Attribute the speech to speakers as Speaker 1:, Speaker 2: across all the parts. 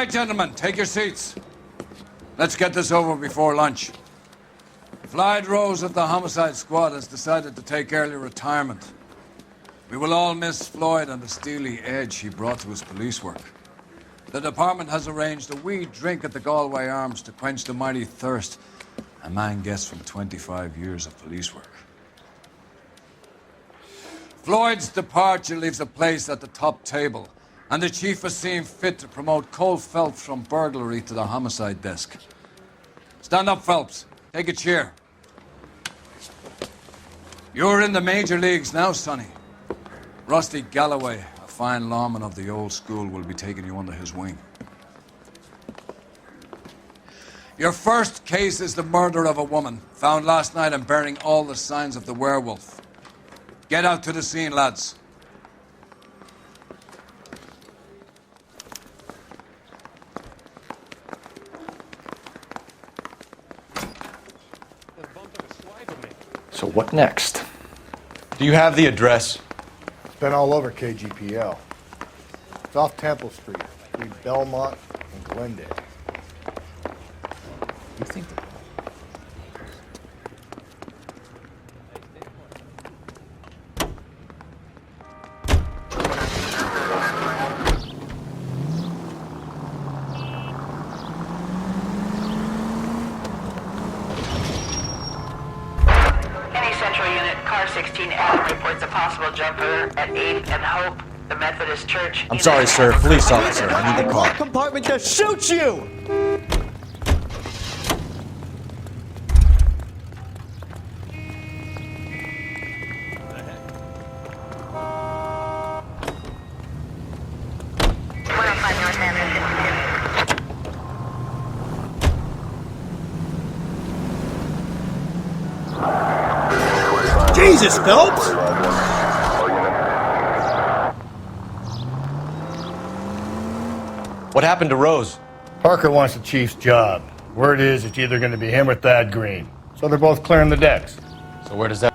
Speaker 1: right, gentlemen, take your seats. Let's get this over before lunch. Floyd Rose of the Homicide Squad has decided to take early retirement. We will all miss Floyd and the steely edge he brought to his police work. The department has arranged a wee drink at the Galway Arms to quench the mighty thirst a man gets from 25 years of police work. Floyd's departure leaves a place at the top table, and the chief has seen fit to promote Cole Phelps from burglary to the homicide desk. Stand up, Phelps. Take a chair. You're in the major leagues now, Sonny. Rusty Galloway, a fine lawman of the old school, will be taking you under his wing. Your first case is the murder of a woman, found last night and bearing all the signs of the werewolf. Get out to the scene, lads.
Speaker 2: So what next? Do you have the address?
Speaker 3: It's been all over KGPL. It's off Temple Street, between Belmont and Glendale.
Speaker 2: You think that...
Speaker 4: Car 16 Adam reports a possible jumper at 8th and Hope, the Methodist Church.
Speaker 2: I'm sorry, sir. Police officer. I need the car.
Speaker 5: Compartment to shoot you! Jesus, Phelps!
Speaker 2: What happened to Rose?
Speaker 3: Parker wants the chief's job. Word is it's either going to be him or Thad Green. So they're both clearing the decks.
Speaker 2: So where does that...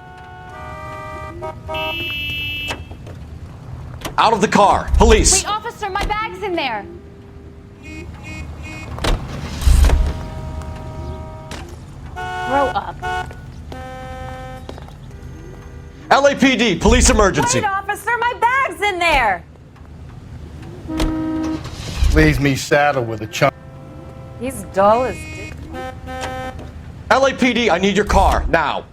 Speaker 2: Out of the car! Police!
Speaker 6: Wait, officer, my bag's in there! Grow up.
Speaker 2: LAPD, police emergency.
Speaker 6: Wait, officer, my bag's in there!
Speaker 3: Leaves me saddled with a chunk.
Speaker 6: He's dull as...
Speaker 2: LAPD, I need your car, now.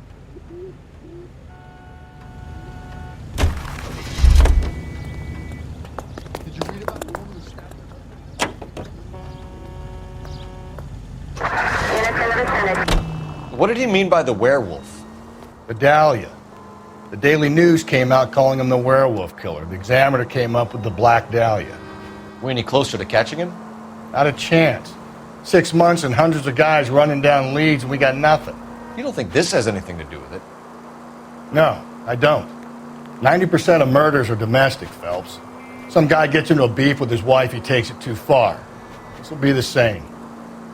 Speaker 3: Did you read about the woman who stabbed
Speaker 2: What did he mean by the werewolf?
Speaker 3: the Dahlia? The Daily News came out calling him the werewolf killer. The Examiner came up with the Black Dahlia.
Speaker 2: We any closer to catching him?
Speaker 3: Not a chance. 6 months and hundreds of guys running down leads and we got nothing.
Speaker 2: You don't think this has anything to do with it?
Speaker 3: No, I don't. 90% of murders are domestic, Phelps. Some guy gets into a beef with his wife, he takes it too far. This will be the same.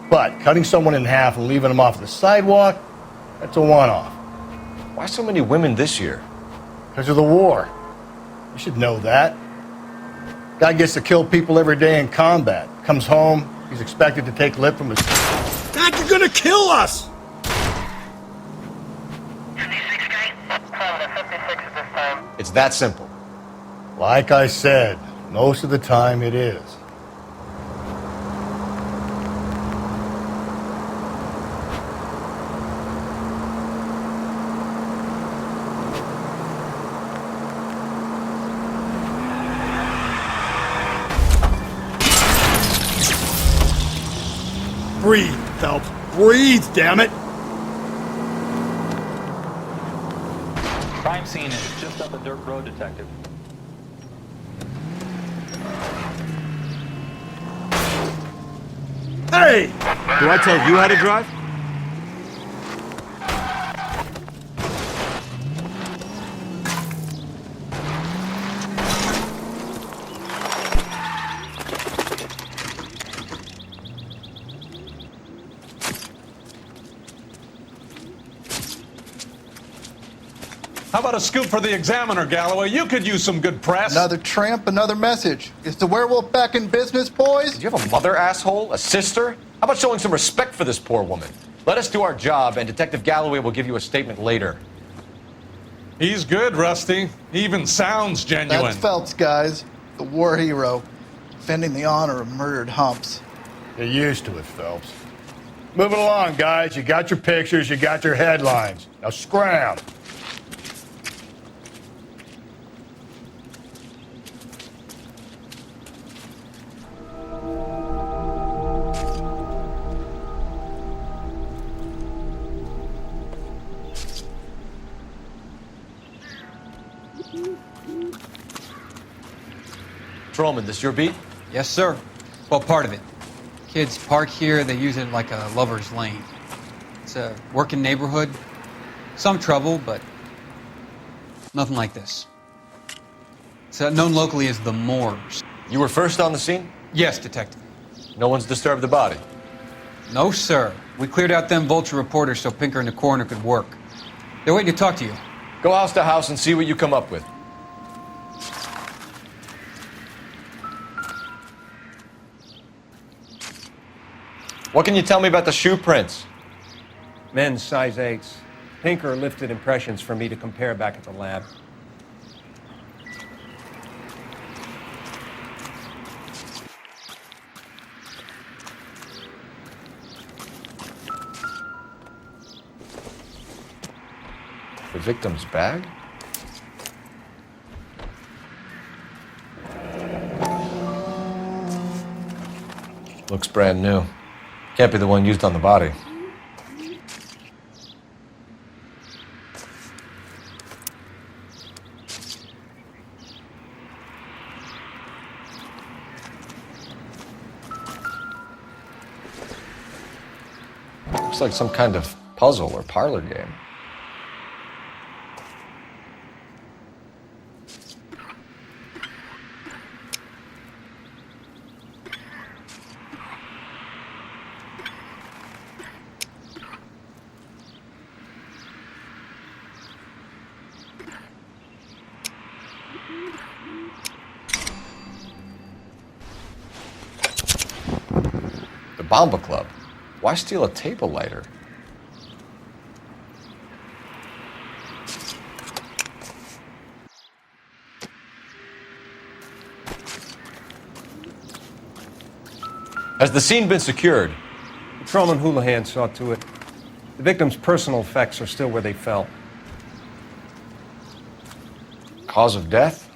Speaker 3: But cutting someone in half and leaving them off the sidewalk, that's a one-off.
Speaker 2: Why so many women this year?
Speaker 3: Because of the war. You should know that. Guy gets to kill people every day in combat. Comes home, he's expected to take lip from his...
Speaker 5: Dad, you're gonna kill us!
Speaker 4: 56 guy? 56 at this time.
Speaker 2: It's that simple.
Speaker 3: Like I said, most of the time it is.
Speaker 5: Breathe, Phelps. Breathe, damn it!
Speaker 7: Crime scene is just up a dirt road, detective.
Speaker 5: Hey! Do I tell you how to drive?
Speaker 8: How about a scoop for the Examiner, Galloway? You could use some good press.
Speaker 9: Another tramp, another message. Is the werewolf back in business, boys?
Speaker 2: Do you have a mother, asshole? A sister? How about showing some respect for this poor woman? Let us do our job, and Detective Galloway will give you a statement later.
Speaker 8: He's good, Rusty. He even sounds genuine.
Speaker 9: That's Phelps, guys. The war hero. Defending the honor of murdered humps.
Speaker 3: Get used to it, Phelps. Moving along, guys. You got your pictures, you got your headlines. Now scram.
Speaker 2: Patrolman, this your beat?
Speaker 10: Yes, sir. Well, part of it. Kids park here, they use it like a lover's lane. It's a working neighborhood. Some trouble, but nothing like this. It's known locally as the Moors.
Speaker 2: You were first on the scene?
Speaker 10: Yes, detective.
Speaker 2: No one's disturbed the body?
Speaker 10: No, sir. We cleared out them vulture reporters so Pinker and the coroner could work. They're waiting to talk to you.
Speaker 2: Go house to house and see what you come up with. What can you tell me about the shoe prints?
Speaker 11: Men's size 8s. Pinker lifted impressions for me to compare back at the lab.
Speaker 2: The victim's bag? Looks brand new. Can't be the one used on the body. Looks like some kind of puzzle or parlor game. The Bamba Club. Why steal a table lighter? Has the scene been secured?
Speaker 11: Patrolman Houlihan saw to it. The victim's personal effects are still where they fell.
Speaker 2: Cause of death?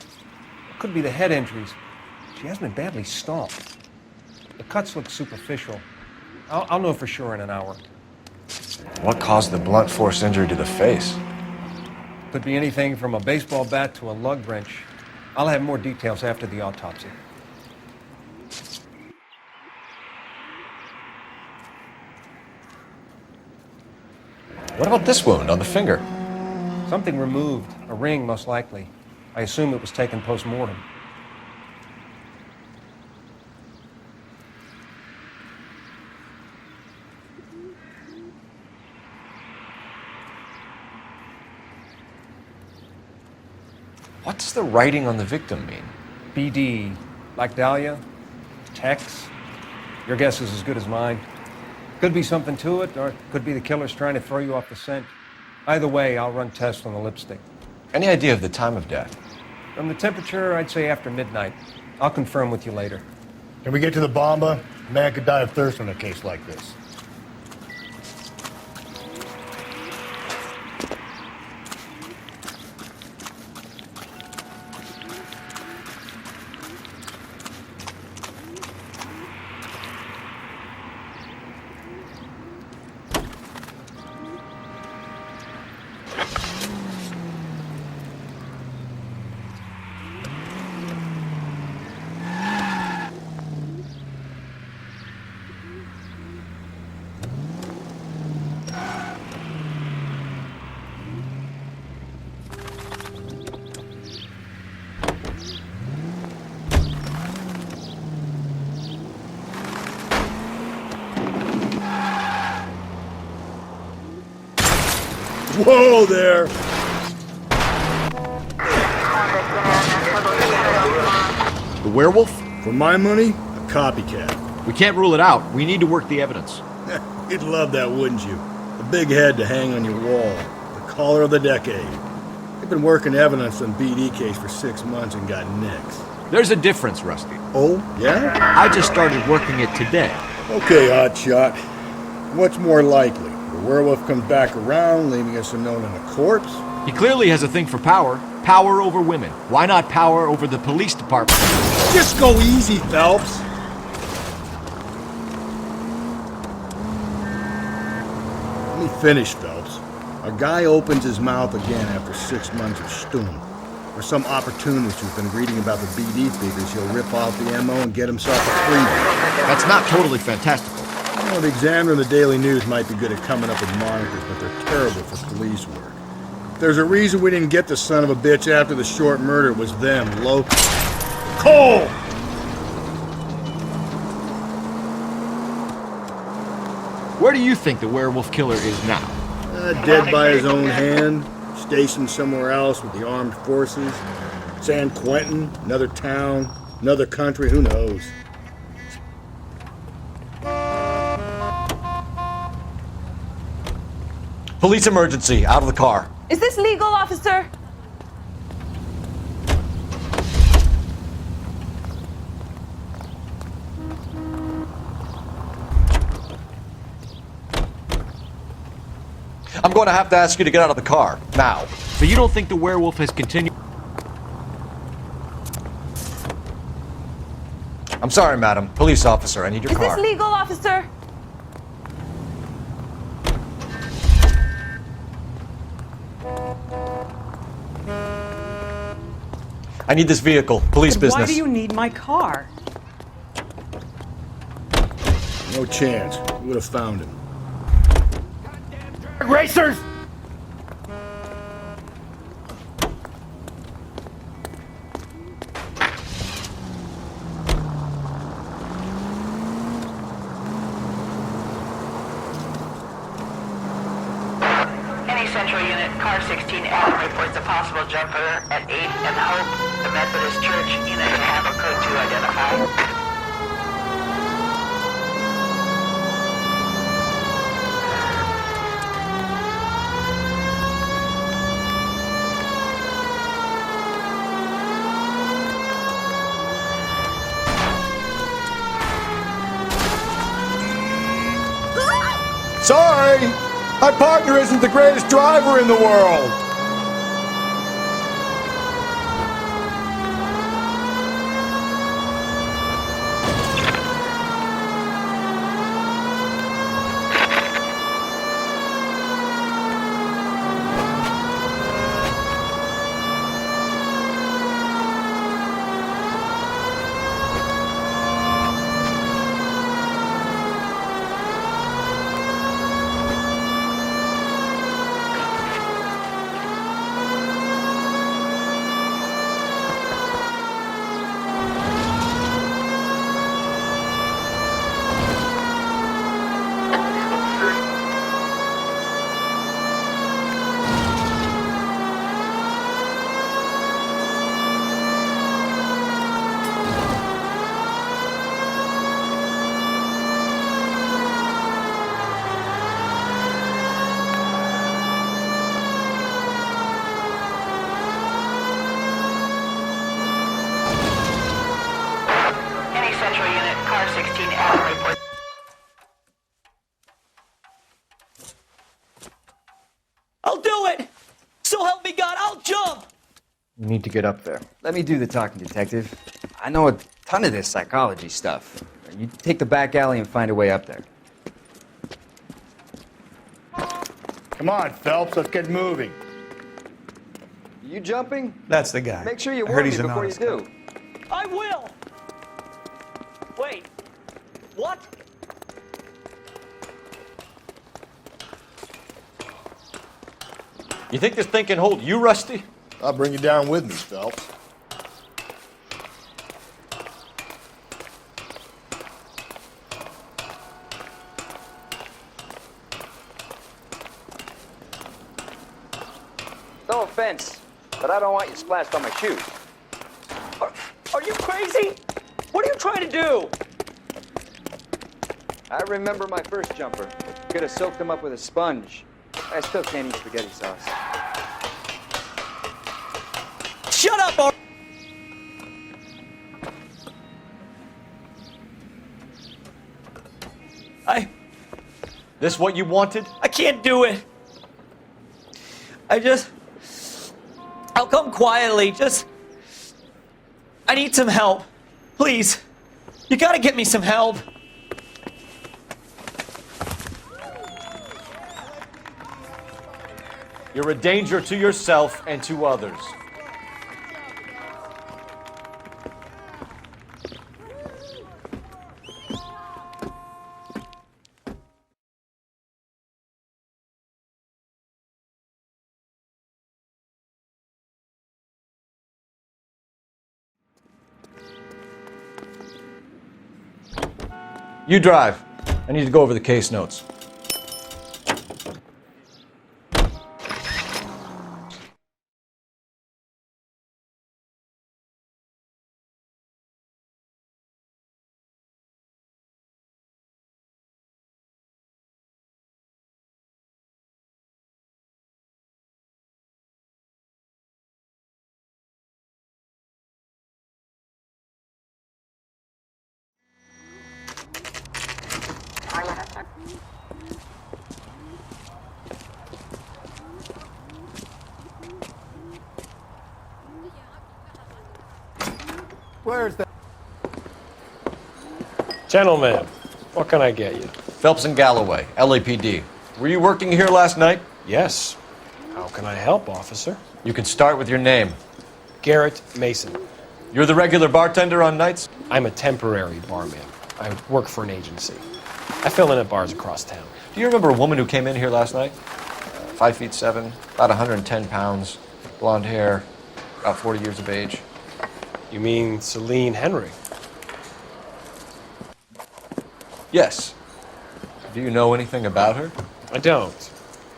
Speaker 11: Could be the head injuries. She has been badly stomped. The cuts look superficial. I'll know for sure in an hour.
Speaker 2: What caused the blunt force injury to the face?
Speaker 11: Could be anything from a baseball bat to a lug wrench. I'll have more details after the autopsy.
Speaker 2: What about this wound on the finger?
Speaker 11: Something removed. A ring, most likely. I assume it was taken post-mortem.
Speaker 2: What does the writing on the victim mean?
Speaker 11: BD. Like Dahlia? Tex? Your guess is as good as mine. Could be something to it, or it could be the killer's trying to throw you off the scent. Either way, I'll run tests on the lipstick.
Speaker 2: Any idea of the time of death?
Speaker 11: From the temperature, I'd say after midnight. I'll confirm with you later.
Speaker 3: Can we get to the Bamba? A man could die of thirst in a case like this.
Speaker 5: Whoa there!
Speaker 12: werewolf?
Speaker 3: For my money, a copycat.
Speaker 12: We can't rule it out. We need to work the evidence.
Speaker 3: You'd love that, wouldn't you? The big head to hang on your wall. The caller of the decade. They've been working evidence on BD case for 6 months and got nicks.
Speaker 12: There's a difference, Rusty.
Speaker 3: Oh, yeah?
Speaker 12: I just started working it today.
Speaker 3: Okay, hotshot. What's more likely? The werewolf comes back around, leaving us unknown in a corpse?
Speaker 12: He clearly has a thing for power. Power over women. Why not power over the police department?
Speaker 5: Just go easy, Phelps.
Speaker 3: Let me finish, Phelps. A guy opens his mouth again after 6 months of stewing. Or some opportunist who's been reading about the BD figures, he'll rip off the MO and get himself a freebie.
Speaker 12: That's not totally fantastical.
Speaker 3: You know, the Examiner and the Daily News might be good at coming up with monikers, but they're terrible for police work. If there's a reason we didn't get the son of a bitch after the short murder, it was them, local. Cole!
Speaker 12: Where do you think the werewolf killer is now?
Speaker 3: Dead by his own hand, stationed somewhere else with the armed forces. San Quentin, another town, another country, who knows?
Speaker 2: Police emergency, out of the car.
Speaker 6: Is this legal, officer?
Speaker 2: I'm going to have to ask you to get out of the car, now.
Speaker 12: So you don't think the werewolf has continued?
Speaker 2: I'm sorry, madam. Police officer, I need your car.
Speaker 6: Is this legal, officer?
Speaker 2: I need this vehicle. Police business.
Speaker 13: Why do you need my car?
Speaker 3: No chance. We would have found him.
Speaker 5: Racers!
Speaker 4: Any central unit, car 16 Adam reports a possible jumper at 8 and Hope, the Methodist Church. Unit can handle code 2 identified.
Speaker 3: Sorry! My partner isn't the greatest driver in the world!
Speaker 4: Central unit, car 16 Adam report.
Speaker 13: I'll do it! So help me God, I'll jump!
Speaker 2: You need to get up there.
Speaker 14: Let me do the talking, detective. I know a ton of this psychology stuff. You take the back alley and find a way up there.
Speaker 3: Come on, Phelps, let's get moving.
Speaker 14: You jumping?
Speaker 5: That's the guy.
Speaker 14: Make sure you
Speaker 5: I heard
Speaker 14: warn me
Speaker 5: he's an
Speaker 14: before you
Speaker 5: honest
Speaker 14: do.
Speaker 13: I will! Wait, what?
Speaker 2: You think this thing can hold you, Rusty?
Speaker 3: I'll bring you down with me, Phelps.
Speaker 14: No offense, but I don't want you splashed on my shoes.
Speaker 13: Are you crazy? you trying to do?
Speaker 14: I remember my first jumper. Could have soaked them up with a sponge. I still can't eat spaghetti sauce.
Speaker 13: Shut up, or...
Speaker 2: This what you wanted?
Speaker 13: I can't do it. I'll come quietly. I need some help. Please. You gotta get me some help.
Speaker 2: You're a danger to yourself and to others. You drive. I need to go over the case notes.
Speaker 3: Where's that?
Speaker 11: Gentlemen, what can I get you?
Speaker 2: Phelps and Galloway, LAPD. Were you working here last night?
Speaker 11: Yes. How can I help, officer?
Speaker 2: You can start with your name.
Speaker 11: Garrett Mason.
Speaker 2: You're the regular bartender on nights?
Speaker 11: I'm a temporary barman. I work for an agency. I fill in at bars across town.
Speaker 2: Do you remember a woman who came in here last night? 5'7", about 110 pounds, blonde hair, about 40 years of age.
Speaker 11: You mean Celine Henry?
Speaker 2: Yes. Do you know anything about her?
Speaker 11: I don't.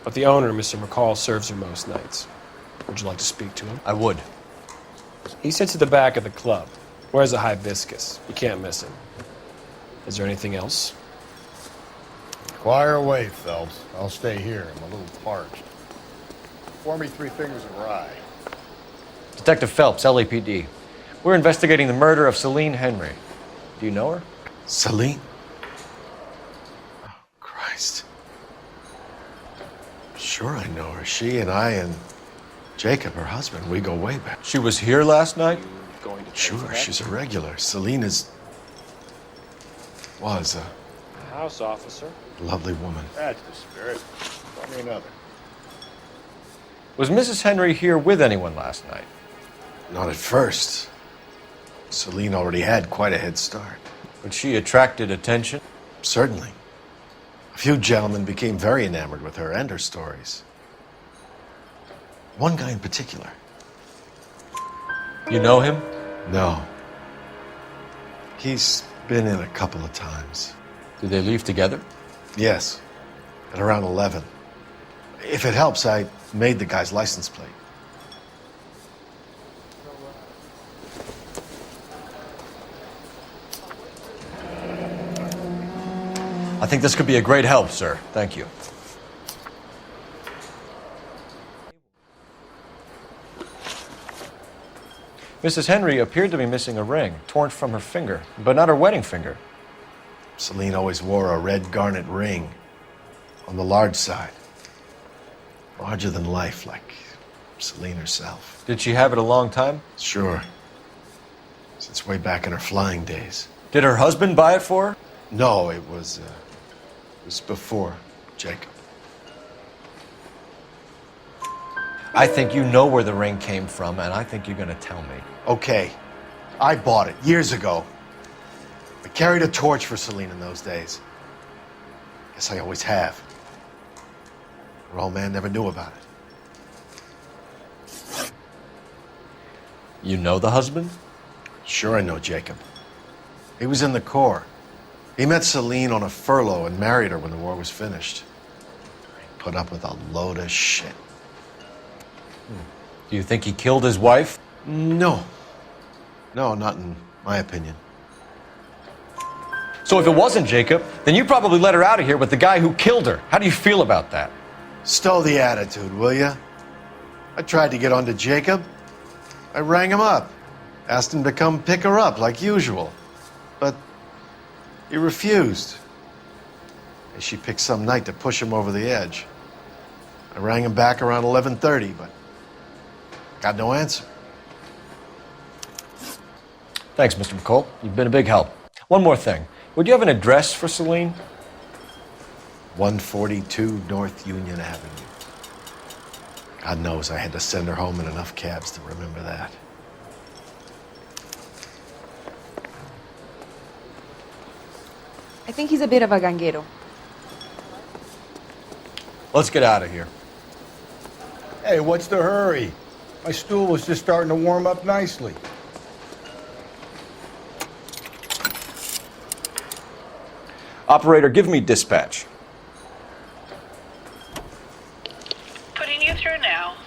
Speaker 11: But the owner, Mr. McCall, serves her most nights. Would you like to speak to him?
Speaker 2: I would.
Speaker 11: He sits at the back of the club. Wears a hibiscus. You can't miss him. Is there anything else?
Speaker 3: Fire away, Phelps. I'll stay here. I'm a little parched. Pour me 3 fingers of rye.
Speaker 2: Detective Phelps, LAPD. We're investigating the murder of Celine Henry. Do you know her?
Speaker 15: Celine? Oh, Christ. Sure I know her. She and I and Jacob, her husband, we go way back.
Speaker 2: She was here last night?
Speaker 15: Sure, she's a regular. Celine was a
Speaker 11: House officer.
Speaker 15: lovely woman.
Speaker 3: That's the spirit. Tell me another.
Speaker 2: Was Mrs. Henry here with anyone last night?
Speaker 15: Not at first. Celine already had quite a head start.
Speaker 2: But she attracted attention?
Speaker 15: Certainly. A few gentlemen became very enamored with her and her stories. One guy in particular.
Speaker 2: You know him?
Speaker 15: No. He's been in a couple of times.
Speaker 2: Did they leave together?
Speaker 15: Yes. At around 11. If it helps, I made the guy's license plate.
Speaker 2: I think this could be a great help, sir. Thank you. Mrs. Henry appeared to be missing a ring, torn from her finger, but not her wedding finger.
Speaker 15: Celine always wore a red garnet ring on the large side. Larger than life, like Celine herself.
Speaker 2: Did she have it a long time?
Speaker 15: Sure. Since way back in her flying days.
Speaker 2: Did her husband buy it for her?
Speaker 15: No, it was before Jacob.
Speaker 2: I think you know where the ring came from, and I think you're going to tell me.
Speaker 15: Okay. I bought it years ago. I carried a torch for Celine in those days. Guess I always have. Her old man never knew about it.
Speaker 2: You know the husband?
Speaker 15: Sure I know Jacob. He was in the Corps. He met Celine on a furlough and married her when the war was finished. He put up with a load of shit.
Speaker 2: Do you think he killed his wife?
Speaker 15: No. No, not in my opinion.
Speaker 2: So if it wasn't Jacob, then you probably let her out of here with the guy who killed her. How do you feel about that?
Speaker 15: Stow the attitude, will ya? I tried to get onto Jacob. I rang him up, asked him to come pick her up like usual. But he refused. And she picked some night to push him over the edge. I rang him back around 11:30, but got no answer.
Speaker 2: Thanks, Mr. McCall. You've been a big help. One more thing. Would you have an address for Celine?
Speaker 15: 142 North Union Avenue. God knows I had to send her home in enough cabs to remember that.
Speaker 6: I think he's a bit of a ganguero.
Speaker 2: Let's get out of here.
Speaker 3: Hey, what's the hurry? My stool was just starting to warm up nicely.
Speaker 2: Operator, give me dispatch.
Speaker 4: Putting you through now.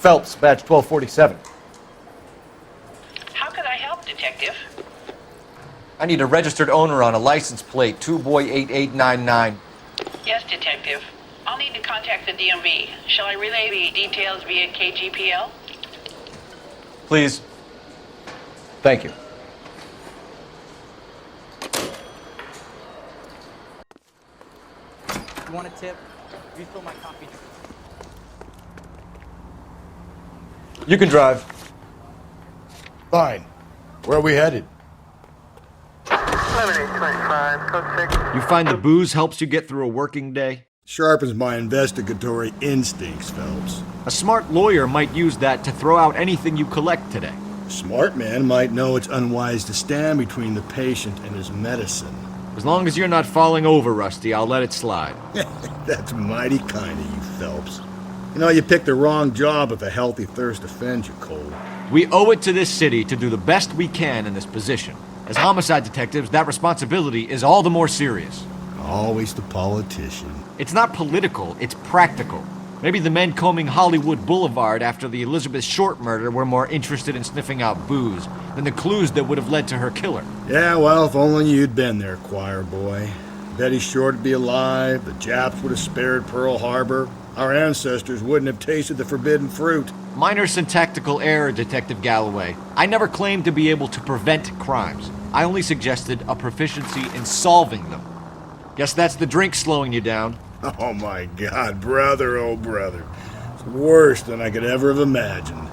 Speaker 2: Phelps, badge 1247.
Speaker 4: How could I help, Detective?
Speaker 2: I need a registered owner on a license plate, 2boy8899.
Speaker 4: Yes, Detective. I'll need to contact the DMV. Shall I relay the details via KGPL?
Speaker 2: Please. Thank you.
Speaker 10: You want a tip? Refill my coffee.
Speaker 2: You can drive.
Speaker 3: Fine. Where are we headed?
Speaker 12: 7825, code 6. You find the booze helps you get through a working day?
Speaker 3: Sharpens my investigatory instincts, Phelps.
Speaker 12: A smart lawyer might use that to throw out anything you collect today.
Speaker 3: A smart man might know it's unwise to stand between the patient and his medicine.
Speaker 12: As long as you're not falling over, Rusty, I'll let it slide.
Speaker 3: That's mighty kind of you, Phelps. You know, you picked the wrong job if a healthy thirst offends you, Cole.
Speaker 12: We owe it to this city to do the best we can in this position. As homicide detectives, that responsibility is all the more serious.
Speaker 3: Always the politician.
Speaker 12: It's not political, it's practical. Maybe the men combing Hollywood Boulevard after the Elizabeth Short murder were more interested in sniffing out booze than the clues that would have led to her killer.
Speaker 3: Yeah, well, if only you'd been there, choir boy. Betty Short would be alive, the Japs would have spared Pearl Harbor, our ancestors wouldn't have tasted the forbidden fruit.
Speaker 12: Minor syntactical error, Detective Galloway. I never claimed to be able to prevent crimes. I only suggested a proficiency in solving them. Guess that's the drink slowing you down.
Speaker 3: Oh my God, brother, oh brother. It's worse than I could ever have imagined.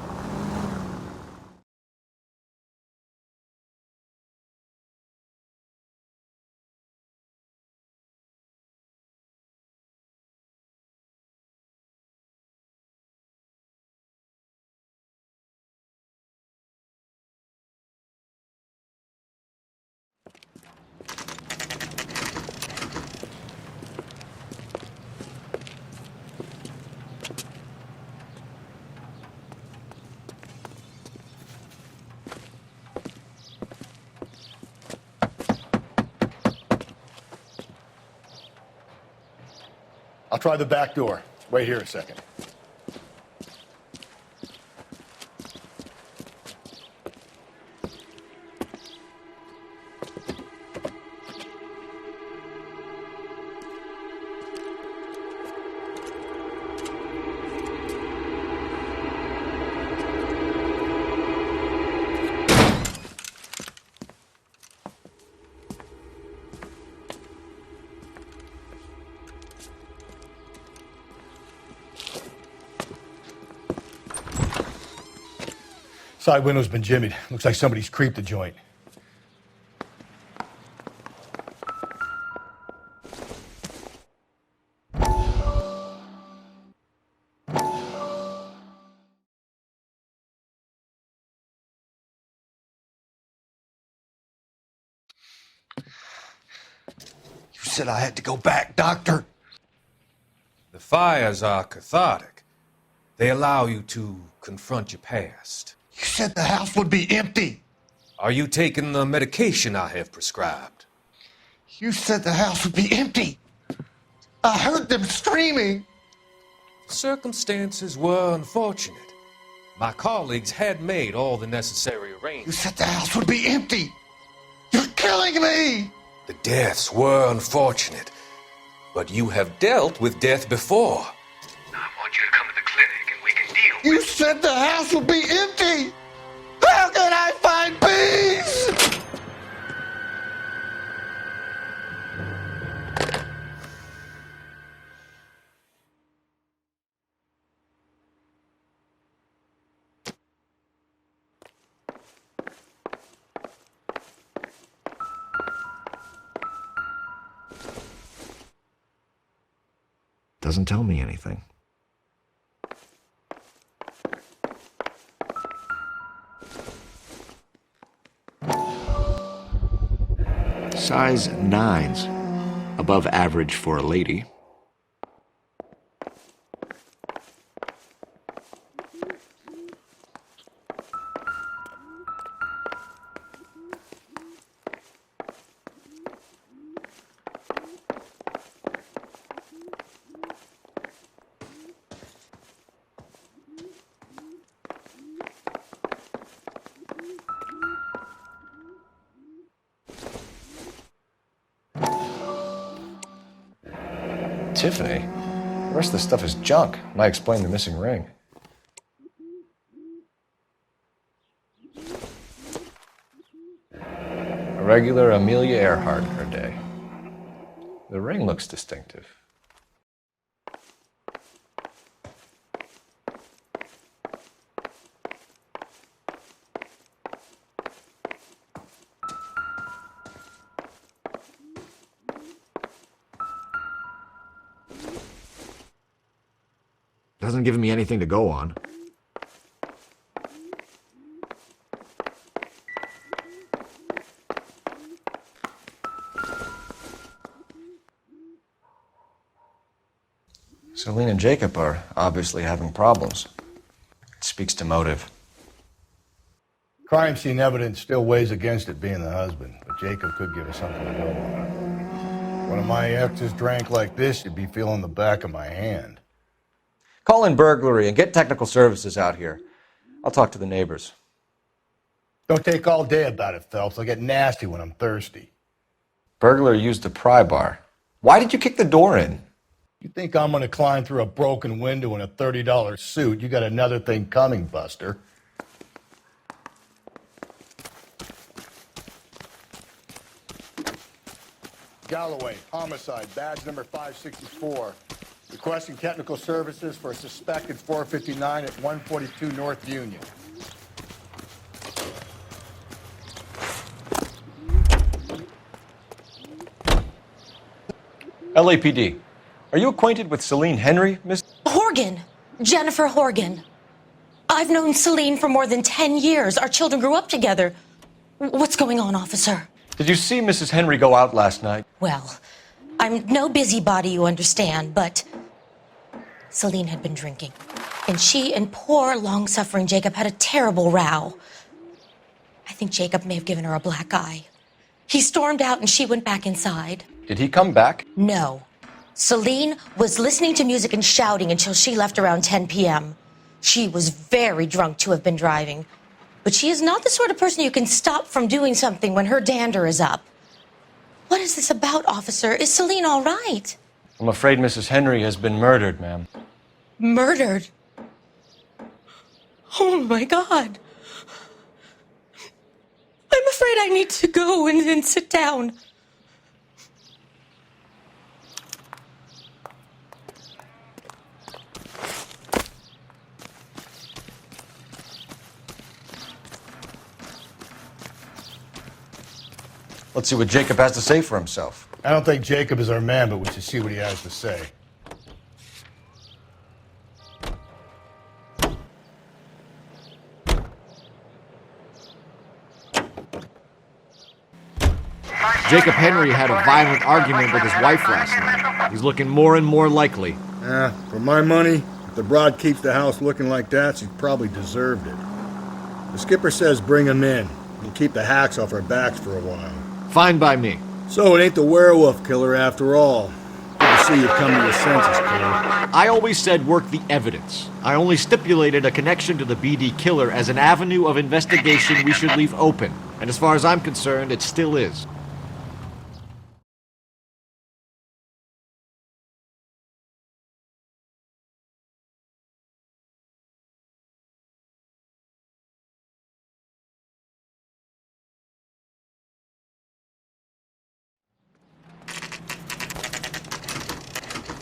Speaker 3: I'll try the back door. Wait here a second. Side window's been jimmied. Looks like somebody's creeped the joint.
Speaker 15: You said I had to go back, Doctor.
Speaker 16: The fires are cathartic. They allow you to confront your past.
Speaker 15: You said the house would be empty.
Speaker 16: Are you taking the medication I have prescribed?
Speaker 15: You said the house would be empty. I heard them screaming.
Speaker 16: Circumstances were unfortunate. My colleagues had made all the necessary arrangements.
Speaker 15: You said the house would be empty. You're killing me!
Speaker 16: The deaths were unfortunate, but you have dealt with death before.
Speaker 17: I want you to come to the clinic and we can deal
Speaker 15: You said the house would be empty! How can I find peace?
Speaker 12: Doesn't tell me anything. Size 9s. Above average for a lady.
Speaker 2: Tiffany? The rest of the stuff is junk. Might explain the missing ring. A regular Amelia Earhart in her day. The ring looks distinctive.
Speaker 12: Doesn't give me anything to go on.
Speaker 2: Celine and Jacob are obviously having problems. It speaks to motive.
Speaker 3: Crime scene evidence still weighs against it being the husband, but Jacob could give us something to go on. One of my exes drank like this, you'd be feeling the back of my hand.
Speaker 2: Call in burglary and get technical services out here. I'll talk to the neighbors.
Speaker 3: Don't take all day about it, Phelps. I'll get nasty when I'm thirsty.
Speaker 2: Burglar used a pry bar. Why did you kick the door in?
Speaker 3: You think I'm gonna climb through a broken window in a $30 suit? You got another thing coming, Buster. Galloway, homicide, badge number 564. Requesting technical services for a suspected 459 at 142 North Union.
Speaker 2: LAPD. Are you acquainted with Celine Henry, Miss?
Speaker 18: Horgan. Jennifer Horgan. I've known Celine for more than 10 years. Our children grew up together. What's going on, officer?
Speaker 2: Did you see Mrs. Henry go out last night?
Speaker 18: Well, I'm no busybody, you understand, but Celine had been drinking. And she and poor, long-suffering Jacob had a terrible row. I think Jacob may have given her a black eye. He stormed out and she went back inside.
Speaker 2: Did he come back?
Speaker 18: No. Celine was listening to music and shouting until she left around 10 p.m. She was very drunk to have been driving. But she is not the sort of person you can stop from doing something when her dander is up. What is this about, officer? Is Celine all right?
Speaker 2: I'm afraid Mrs. Henry has been murdered, ma'am.
Speaker 18: Murdered? Oh, my God. I'm afraid I need to go and sit down.
Speaker 2: Let's see what Jacob has to say for himself.
Speaker 3: I don't think Jacob is our man, but we should see what he has to say.
Speaker 12: Jacob Henry had a violent argument with his wife last night. He's looking more and more likely.
Speaker 3: For my money, if the broad keeps the house looking like that, she's probably deserved it. The skipper says bring him in. We'll keep the hacks off our backs for a while.
Speaker 12: Fine by me.
Speaker 3: So it ain't the werewolf killer after all. Good to see you come to your senses, killer.
Speaker 12: I always said work the evidence. I only stipulated a connection to the BD killer as an avenue of investigation we should leave open. And as far as I'm concerned, it still is.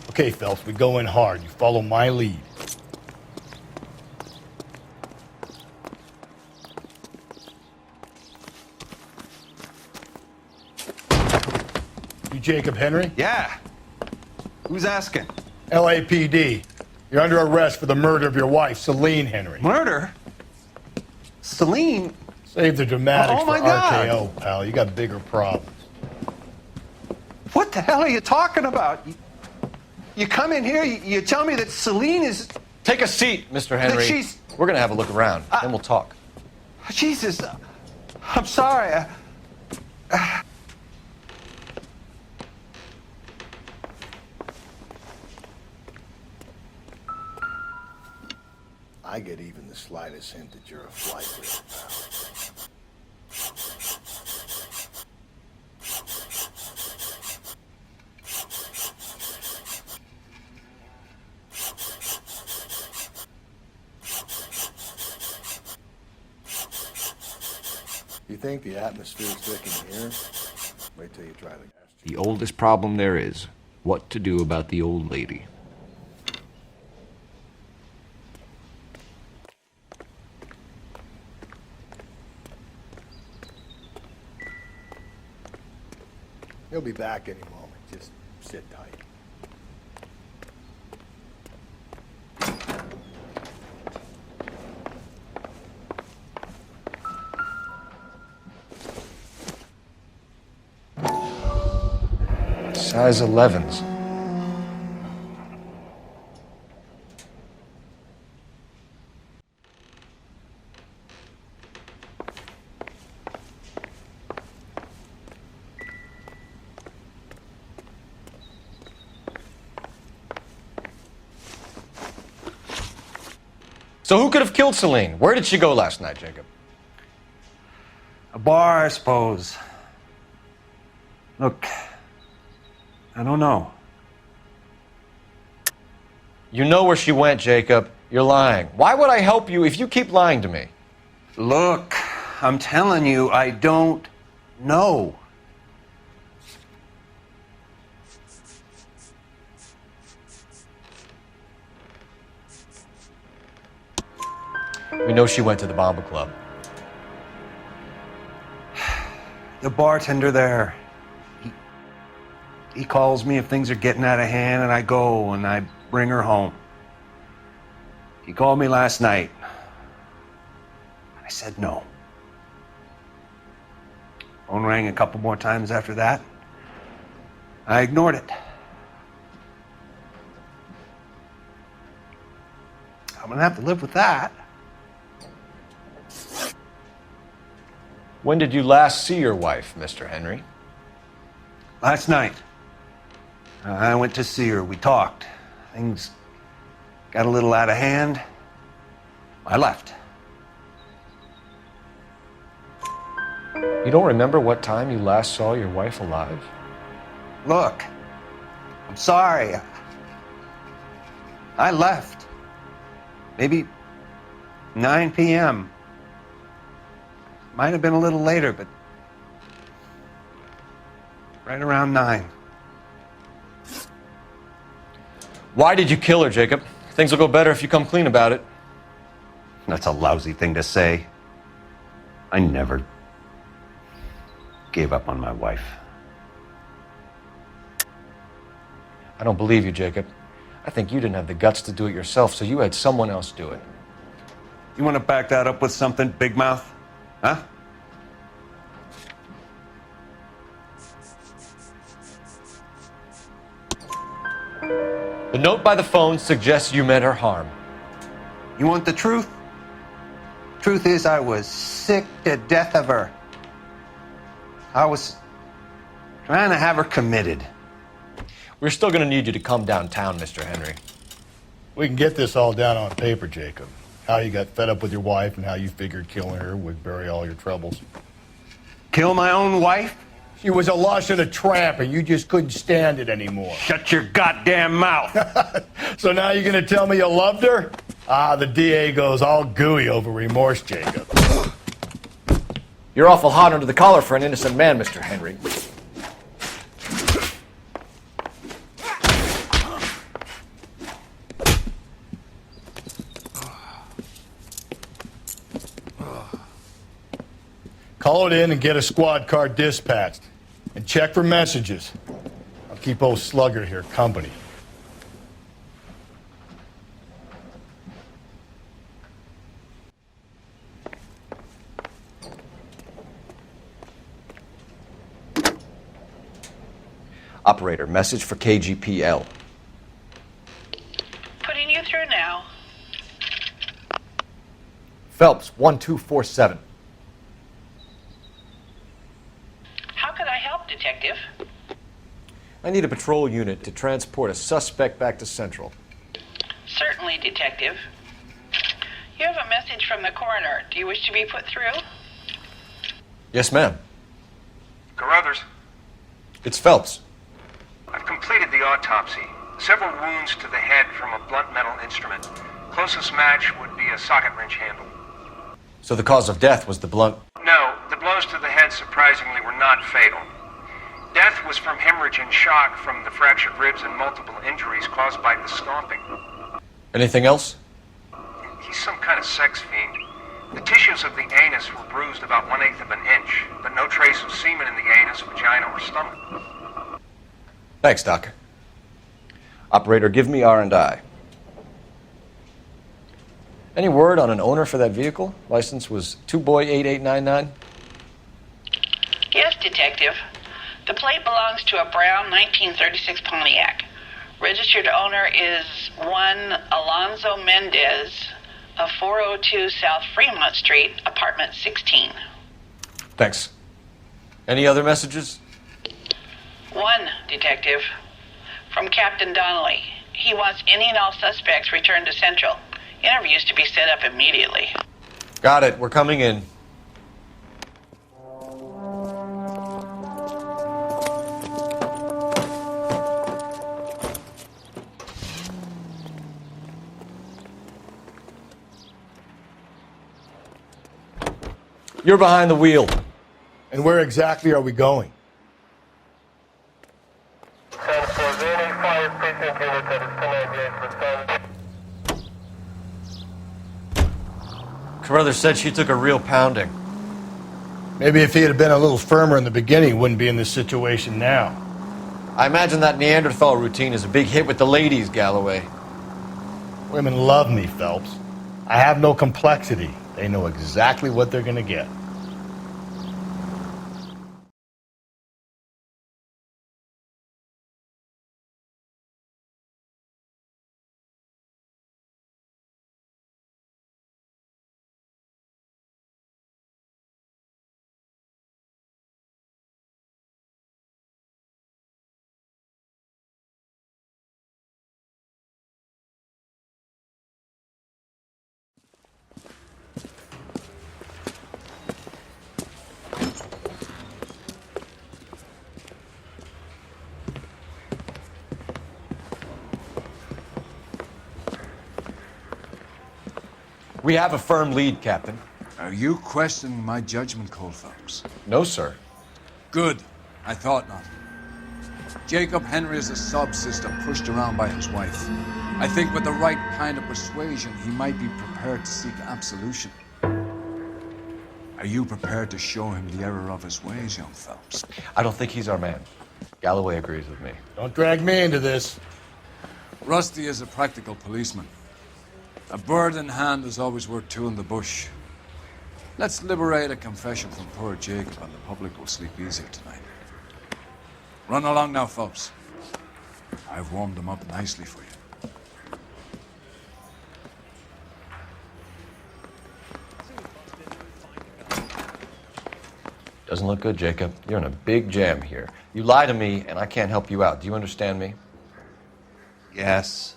Speaker 3: Okay, Phelps, we go in hard. You follow my lead. You Jacob Henry?
Speaker 5: Yeah. Who's asking?
Speaker 3: LAPD. You're under arrest for the murder of your wife, Celine Henry.
Speaker 5: Murder? Celine?
Speaker 3: Save the dramatics
Speaker 5: Oh, my
Speaker 3: for
Speaker 5: God.
Speaker 3: RKO, pal. You got bigger problems.
Speaker 5: What the hell are you talking about? You come in here, you tell me that Celine is...
Speaker 2: Take a seat, Mr. Henry.
Speaker 5: That she's...
Speaker 2: We're going to have a look around, then we'll talk.
Speaker 5: Jesus, I'm sorry.
Speaker 3: I get even the slightest hint that you're a flight risk, pal. You think the atmosphere's thick in here? Wait till you try the gas.
Speaker 12: The oldest problem there is, what to do about the old lady.
Speaker 3: He'll be back any moment. Just sit tight.
Speaker 2: Size 11s. So who could have killed Celine? Where did she go last night, Jacob?
Speaker 5: A bar, I suppose. Look, I don't know.
Speaker 2: You know where she went, Jacob. You're lying. Why would I help you if you keep lying to me?
Speaker 5: Look, I'm telling you, I don't know.
Speaker 2: We know she went to the Bamba Club.
Speaker 5: The bartender there, he calls me if things are getting out of hand, and I go and I bring her home. He called me last night. I said no. Phone rang a couple more times after that. I ignored it. I'm gonna have to live with that.
Speaker 2: When did you last see your wife, Mr. Henry?
Speaker 5: Last night. I went to see her. We talked. Things got a little out of hand. I left.
Speaker 2: You don't remember what time you last saw your wife alive?
Speaker 5: Look, I'm sorry. I left. Maybe 9 p.m. Might have been a little later, but right around 9.
Speaker 2: Why did you kill her, Jacob? Things will go better if you come clean about it.
Speaker 5: That's a lousy thing to say. I never gave up on my wife.
Speaker 2: I don't believe you, Jacob. I think you didn't have the guts to do it yourself, so you had someone else do it.
Speaker 5: You want to back that up with something, big mouth? Huh?
Speaker 2: The note by the phone suggests you meant her harm.
Speaker 5: You want the truth? Truth is, I was sick to death of her. I was trying to have her committed.
Speaker 2: We're still going to need you to come downtown, Mr. Henry.
Speaker 3: We can get this all down on paper, Jacob. How you got fed up with your wife and how you figured killing her would bury all your troubles.
Speaker 5: Kill my own wife?
Speaker 3: She was a lush and a tramp, and you just couldn't stand it anymore.
Speaker 5: Shut your goddamn mouth.
Speaker 3: So now you're gonna tell me you loved her? Ah, the DA goes all gooey over remorse, Jacob.
Speaker 12: You're awful hot under the collar for an innocent man, Mr. Henry.
Speaker 3: Call it in and get a squad car dispatched. And check for messages. I'll keep old Slugger here company.
Speaker 2: Operator, message for KGPL.
Speaker 4: Putting you through now.
Speaker 12: Phelps, 1247.
Speaker 4: How could I help, Detective?
Speaker 2: I need a patrol unit to transport a suspect back to Central.
Speaker 4: Certainly, Detective. You have a message from the coroner. Do you wish to be put through?
Speaker 2: Yes, ma'am.
Speaker 17: Carruthers,
Speaker 2: It's Phelps.
Speaker 17: I've completed the autopsy. Several wounds to the head from a blunt metal instrument. Closest match would be a socket wrench handle.
Speaker 2: So the cause of death was the blunt.
Speaker 17: No, the blows to the head surprisingly were not fatal. Death was from hemorrhage and shock from the fractured ribs and multiple injuries caused by the stomping.
Speaker 2: Anything else?
Speaker 17: He's some kind of sex fiend. The tissues of the anus were bruised about 1/8 of an inch, but no trace of semen in the anus, vagina, or stomach.
Speaker 2: Thanks, Doc. Operator, give me R&I. Any word on an owner for that vehicle? License was 2boy8899.
Speaker 4: Yes, Detective. The plate belongs to a brown 1936 Pontiac. Registered owner is one Alonzo Mendez of 402 South Fremont Street, apartment 16.
Speaker 2: Thanks. Any other messages?
Speaker 4: One, Detective. From Captain Donnelly. He wants any and all suspects returned to Central. Interviews to be set up immediately.
Speaker 2: Got it. We're coming in. You're behind the wheel.
Speaker 3: And where exactly are we going?
Speaker 2: Carruthers said she took a real pounding.
Speaker 3: Maybe if he had been a little firmer in the beginning, he wouldn't be in this situation now.
Speaker 2: I imagine that Neanderthal routine is a big hit with the ladies, Galloway.
Speaker 3: Women love me, Phelps. I have no complexity. They know exactly what they're going to get.
Speaker 2: We have a firm lead, Captain.
Speaker 1: Are you questioning my judgment call, Phelps?
Speaker 2: No, sir.
Speaker 1: Good. I thought not. Jacob Henry is a sub-sister pushed around by his wife. I think with the right kind of persuasion, he might be prepared to seek absolution. Are you prepared to show him the error of his ways, young Phelps?
Speaker 2: I don't think he's our man. Galloway agrees with me.
Speaker 3: Don't drag me into this.
Speaker 1: Rusty is a practical policeman. A bird in hand is always worth two in the bush. Let's liberate a confession from poor Jacob, and the public will sleep easier tonight. Run along now, Phelps. I've warmed them up nicely for you.
Speaker 2: Doesn't look good, Jacob. You're in a big jam here. You lie to me, and I can't help you out. Do you understand me?
Speaker 5: Yes.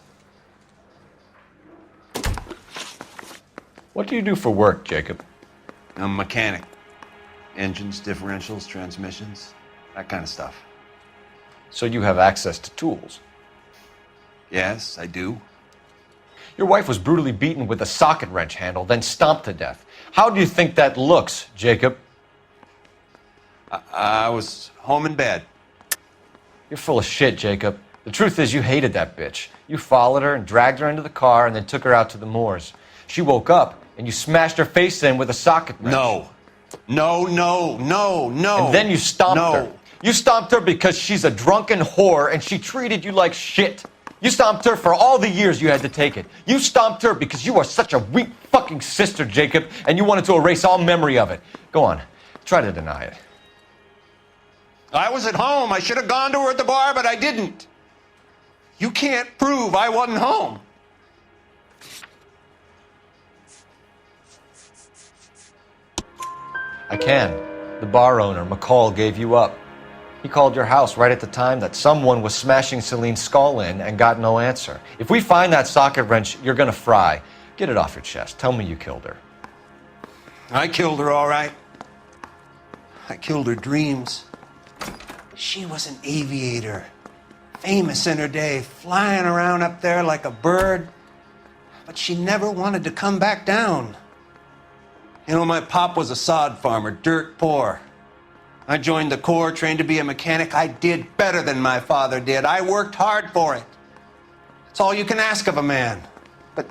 Speaker 2: What do you do for work, Jacob?
Speaker 5: I'm a mechanic. Engines, differentials, transmissions, that kind of stuff.
Speaker 2: So you have access to tools?
Speaker 5: Yes, I do.
Speaker 2: Your wife was brutally beaten with a socket wrench handle, then stomped to death. How do you think that looks, Jacob?
Speaker 5: I was home in bed.
Speaker 2: You're full of shit, Jacob. The truth is you hated that bitch. You followed her and dragged her into the car and then took her out to the moors. She woke up and you smashed her face in with a socket wrench.
Speaker 5: No.
Speaker 2: And then you stomped her. You stomped her because she's a drunken whore and she treated you like shit. You stomped her for all the years you had to take it. You stomped her because you are such a weak fucking sister, Jacob, and you wanted to erase all memory of it. Go on. Try to deny it.
Speaker 5: I was at home. I should have gone to her at the bar, but I didn't. You can't prove I wasn't home.
Speaker 2: I can. The bar owner, McCall, gave you up. He called your house right at the time that someone was smashing Celine's skull in and got no answer. If we find that socket wrench, you're gonna fry. Get it off your chest. Tell me you killed her.
Speaker 5: I killed her, all right. I killed her dreams. She was an aviator, famous in her day, flying around up there like a bird, but she never wanted to come back down. You know, my pop was a sod farmer, dirt poor. I joined the Corps, trained to be a mechanic. I did better than my father did. I worked hard for it. It's all you can ask of a man. But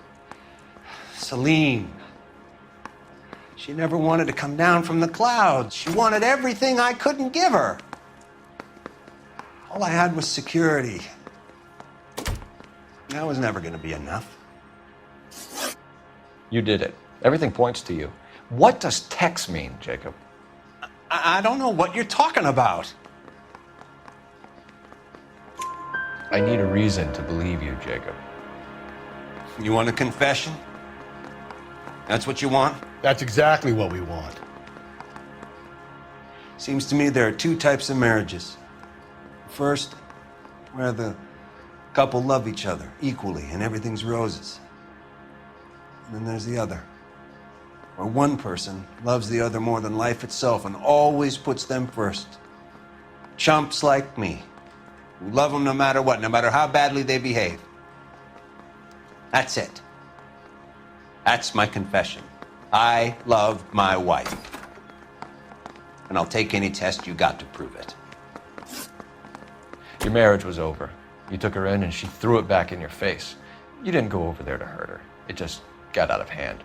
Speaker 5: Celine, she never wanted to come down from the clouds. She wanted everything I couldn't give her. All I had was security. That was never going to be enough.
Speaker 2: You did it. Everything points to you. What does Tex mean, Jacob?
Speaker 5: I don't know what you're talking about.
Speaker 2: I need a reason to believe you, Jacob.
Speaker 5: You want a confession? That's what you want?
Speaker 3: That's exactly what we want.
Speaker 5: Seems to me there are two types of marriages. First, where the couple love each other equally and everything's roses. And then there's the other, where one person loves the other more than life itself and always puts them first. Chumps like me, who love them no matter what, no matter how badly they behave. That's it. That's my confession. I love my wife. And I'll take any test you got to prove it.
Speaker 2: Your marriage was over. You took her in and she threw it back in your face. You didn't go over there to hurt her. It just got out of hand.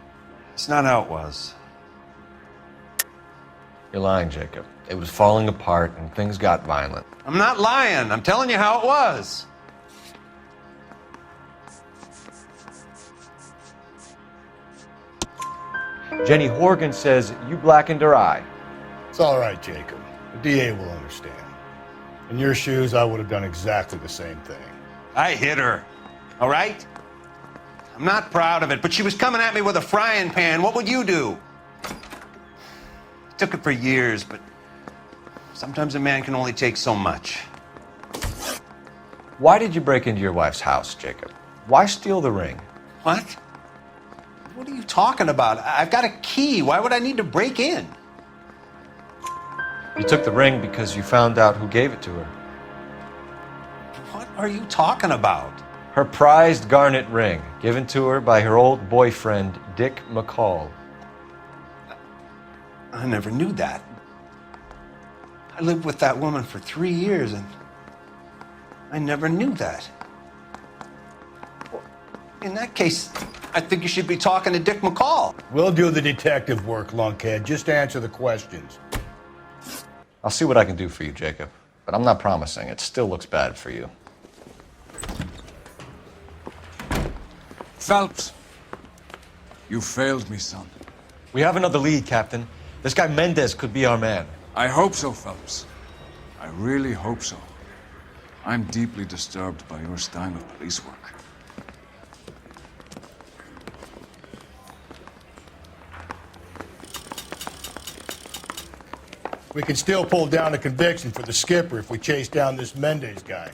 Speaker 5: It's not how it was.
Speaker 2: You're lying, Jacob. It was falling apart and things got violent.
Speaker 5: I'm not lying. I'm telling you how it was.
Speaker 2: Jenny Horgan says you blackened her eye.
Speaker 3: It's all right, Jacob. The DA will understand. In your shoes, I would have done exactly the same thing.
Speaker 5: I hit her, all right? I'm not proud of it, but she was coming at me with a frying pan. What would you do? It took it for years, but sometimes a man can only take so much.
Speaker 2: Why did you break into your wife's house, Jacob? Why steal the ring?
Speaker 5: What? What are you talking about? I've got a key. Why would I need to break in?
Speaker 2: You took the ring because you found out who gave it to her.
Speaker 5: What are you talking about?
Speaker 2: Her prized garnet ring, given to her by her old boyfriend, Dick McCall.
Speaker 5: I never knew that. I lived with that woman for 3 years, and I never knew that. Well, in that case, I think you should be talking to Dick McCall.
Speaker 3: We'll do the detective work, lunkhead. Just answer the questions.
Speaker 2: I'll see what I can do for you, Jacob. But I'm not promising. It still looks bad for you.
Speaker 1: Phelps, you failed me, son.
Speaker 2: We have another lead, Captain. This guy Mendez could be our man.
Speaker 1: I hope so, Phelps. I really hope so. I'm deeply disturbed by your style of police work.
Speaker 3: We can still pull down a conviction for the skipper if we chase down this Mendez guy.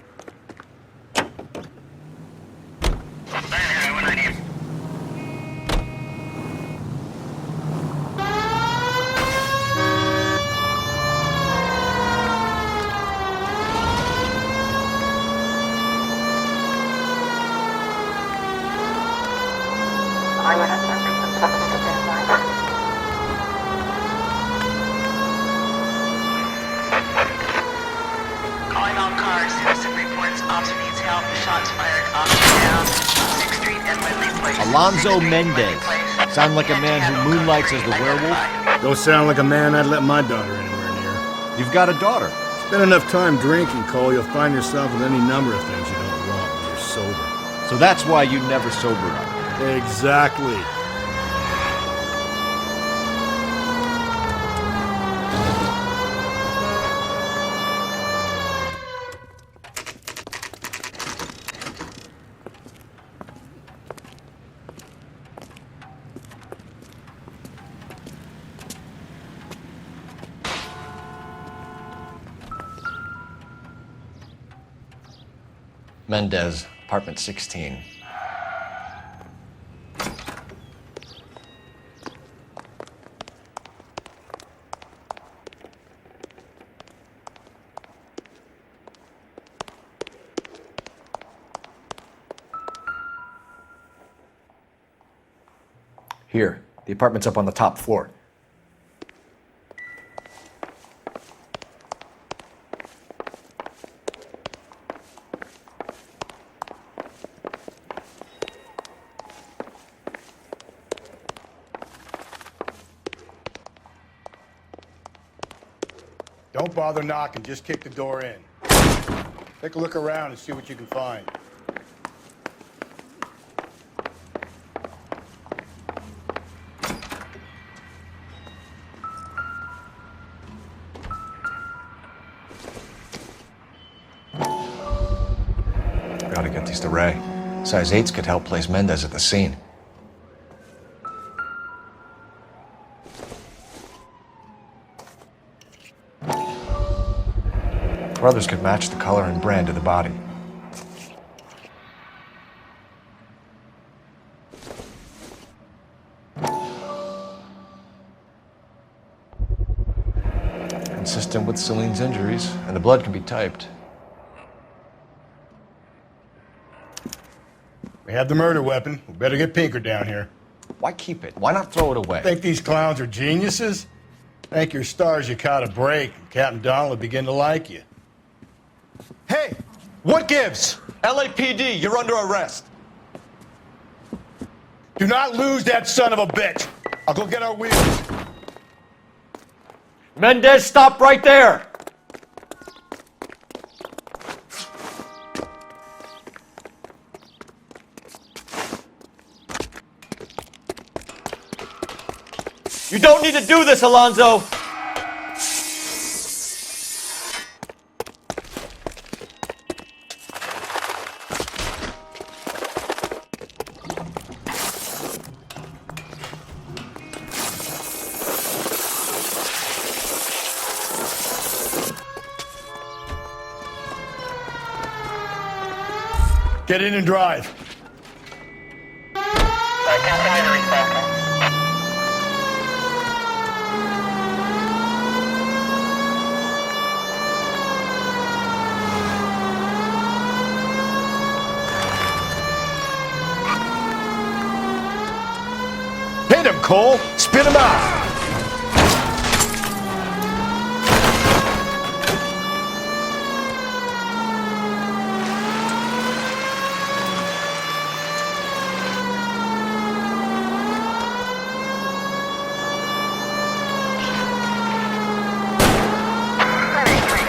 Speaker 4: all cars. Citizen reports officer needs help. Shots fired. Officer down. 6th Street and Whitley Place.
Speaker 12: Alonzo Mendez. Sound like a man who moonlights as the werewolf?
Speaker 3: Don't sound like a man I'd let my daughter anywhere near.
Speaker 12: You've got a daughter.
Speaker 3: Spend enough time drinking, Cole, you'll find yourself with any number of things you don't want when you're sober.
Speaker 12: So that's why you never sobered up.
Speaker 3: Exactly.
Speaker 2: Mendez, apartment 16. Here, the apartment's up on the top floor.
Speaker 3: Don't bother knocking, just kick the door in. Take a look around and see what you can find.
Speaker 2: Gotta get these to Ray. Size 8s could help place Mendez at the scene. Brothers could match the color and brand of the body. Consistent with Celine's injuries, and the blood can be typed.
Speaker 3: We have the murder weapon. We better get Pinker down here.
Speaker 2: Why keep it? Why not throw it away?
Speaker 3: Think these clowns are geniuses? Thank your stars you caught a break, and Captain Donald will begin to like you.
Speaker 2: Hey! What gives? LAPD, you're under arrest.
Speaker 3: Do not lose that son of a bitch. I'll go get our wheels.
Speaker 2: Mendez, stop right there! You don't need to do this, Alonzo!
Speaker 3: Get in and drive.
Speaker 2: Hit him, Cole! Spit him out!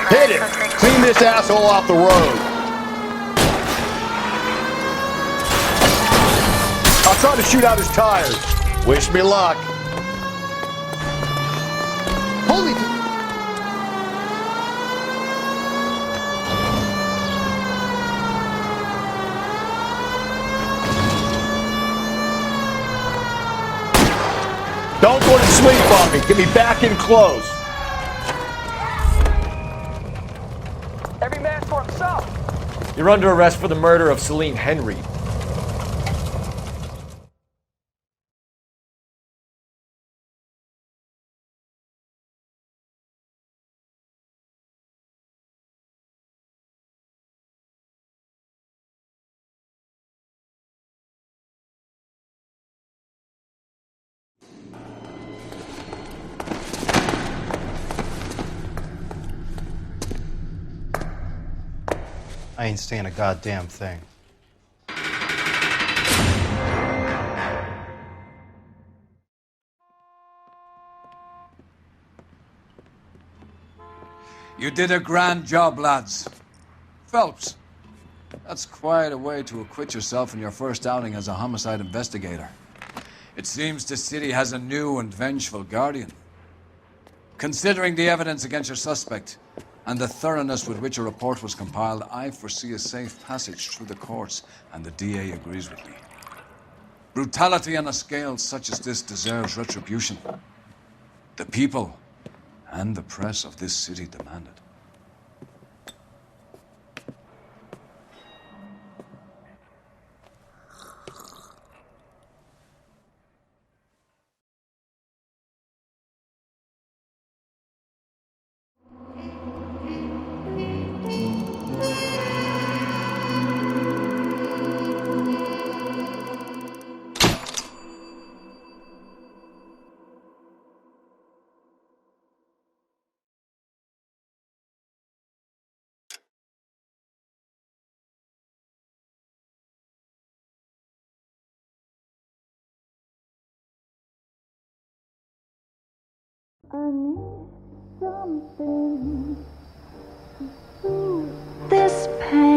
Speaker 3: Hit him! Clean this asshole off the road. I'll try to shoot out his tires. Wish me luck. Holy... Don't go to sleep on me. Get me back in close.
Speaker 17: Every man for himself.
Speaker 2: You're under arrest for the murder of Celine Henry.
Speaker 19: I ain't saying a goddamn thing.
Speaker 1: You did a grand job, lads. Phelps, that's quite a way to acquit yourself in your first outing as a homicide investigator. It seems the city has a new and vengeful guardian. Considering the evidence against your suspect and the thoroughness with which a report was compiled, I foresee a safe passage through the courts, and the DA agrees with me. Brutality on a scale such as this deserves retribution. The people and the press of this city demand it.
Speaker 20: I need something to soothe this pain.